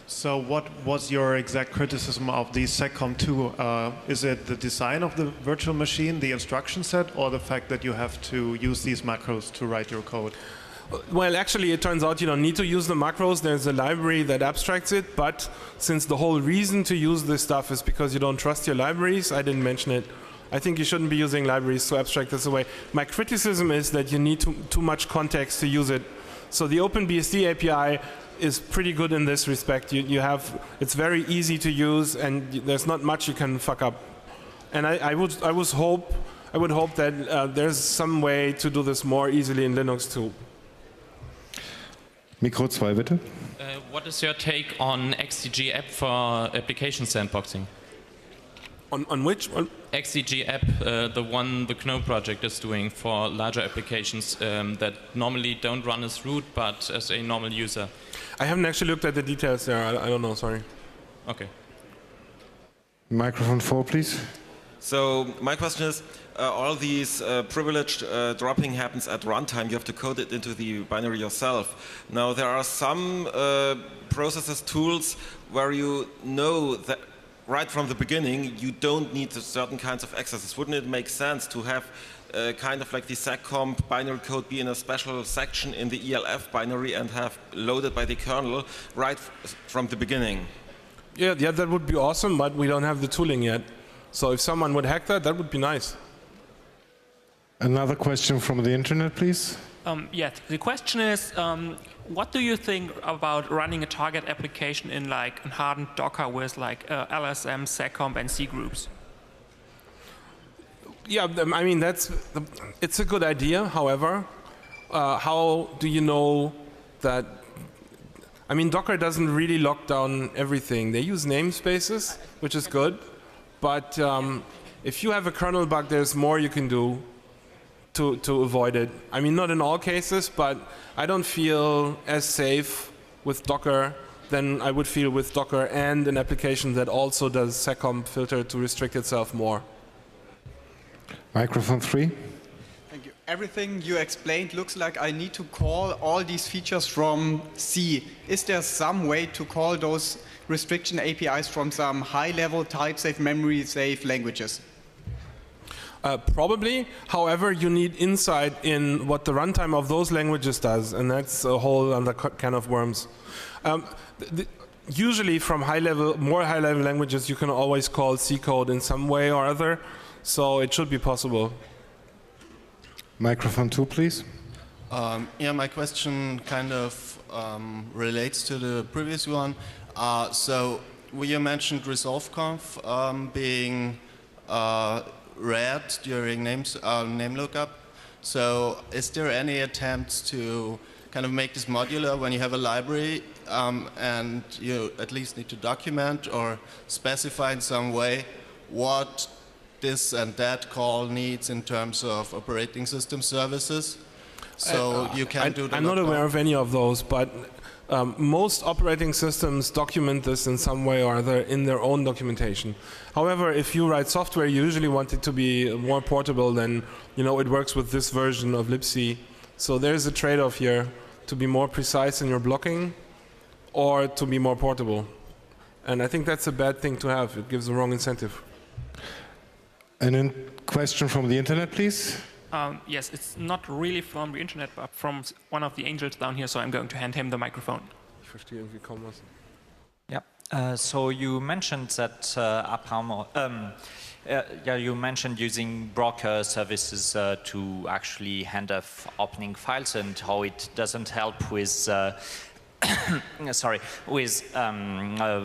So what was your exact criticism of the SecComp2? Is it the design of the virtual machine, the instruction set, or the fact that you have to use these macros to write your code? Well, actually, it turns out you don't need to use the macros. There's a library that abstracts it, but since the whole reason to use this stuff is because you don't trust your libraries, I didn't mention it. I think you shouldn't be using libraries to abstract this away. My criticism is that you need too much context to use it. So the OpenBSD API is pretty good in this respect. It's very easy to use, and there's not much you can fuck up. And I would hope that there's some way to do this more easily in Linux too. Mikro 2, bitte. What is your take on XDG app for application sandboxing? On which one? XDG app, the one the GNOME project is doing for larger applications that normally don't run as root, but as a normal user. I haven't actually looked at the details there. I don't know, sorry. Okay. Microphone 4, please. So my question is, all these privileged dropping happens at runtime. You have to code it into the binary yourself. Now there are some processes, tools, where you know that right from the beginning you don't need certain kinds of accesses. Wouldn't it make sense to have kind of like the seccomp binary code be in a special section in the ELF binary and have loaded by the kernel right from the beginning? Yeah, that would be awesome, but we don't have the tooling yet. So if someone would hack that would be nice. Another question from the internet, please. Yes, the question is, what do you think about running a target application in like hardened Docker with like LSM, seccomp, and C groups? Yeah, I mean it's a good idea. However, how do you know that? I mean, Docker doesn't really lock down everything. They use namespaces, which is good. But if you have a kernel bug, there's more you can do to avoid it. I mean, not in all cases, but I don't feel as safe with Docker than I would feel with Docker and an application that also does seccomp filter to restrict itself more. Microphone 3. Thank you. Everything you explained looks like I need to call all these features from C. Is there some way to call those restriction APIs from some high-level type-safe, memory-safe languages? Probably. However, you need insight in what the runtime of those languages does, and that's a whole other can of worms. Usually from more high-level languages, you can always call C code in some way or other, so it should be possible. Microphone 2, please. Yeah, my question kind of relates to the previous one. So you mentioned resolveconf being read during name lookup. So is there any attempts to kind of make this modular when you have a library and you at least need to document or specify in some way what this and that call needs in terms of operating system services? So you can do the I'm not aware of any of those, but most operating systems document this in some way or other in their own documentation. However, if you write software, you usually want it to be more portable than, it works with this version of libc. So there's a trade-off here to be more precise in your blocking or to be more portable. And I think that's a bad thing to have. It gives the wrong incentive. And a question from the internet, please. Yes, it's not really from the internet, but from one of the angels down here, so I'm going to hand him the microphone. Yeah. So you mentioned that AppArmor, you mentioned using broker services to actually hand off opening files and how it doesn't help with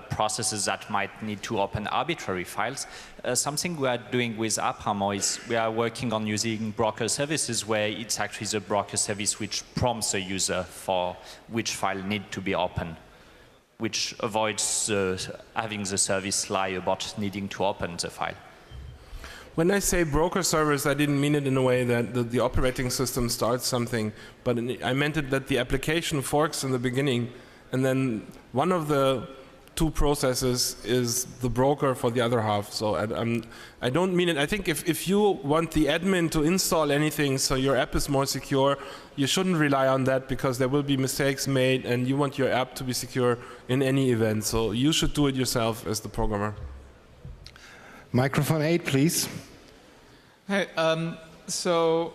processes that might need to open arbitrary files. Something we are doing with AppArmor is we are working on using broker services where it's actually the broker service which prompts a user for which file need to be open, which avoids having the service lie about needing to open the file. When I say broker servers, I didn't mean it in a way that the operating system starts something, but I meant it that the application forks in the beginning, and then one of the two processes is the broker for the other half. So I don't mean it. I think if you want the admin to install anything so your app is more secure, you shouldn't rely on that because there will be mistakes made and you want your app to be secure in any event. So you should do it yourself as the programmer. Microphone 8, please. Hey, so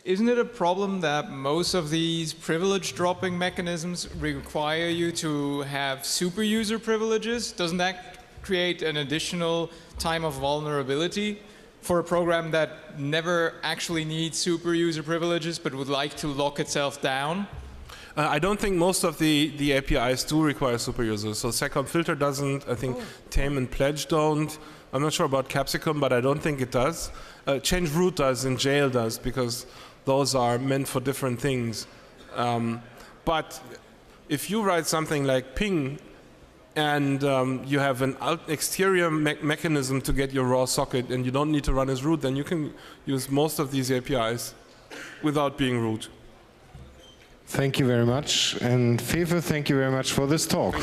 isn't it a problem that most of these privilege dropping mechanisms require you to have super user privileges? Doesn't that create an additional time of vulnerability for a program that never actually needs super user privileges but would like to lock itself down? I don't think most of the APIs do require super users. So Seccomp Filter doesn't, I think Tame and Pledge don't. I'm not sure about Capsicum, but I don't think it does. Change Root does and Jail does, because those are meant for different things. But if you write something like ping and you have an exterior mechanism to get your raw socket and you don't need to run as root, then you can use most of these APIs without being root. Thank you very much. And Fefe, thank you very much for this talk.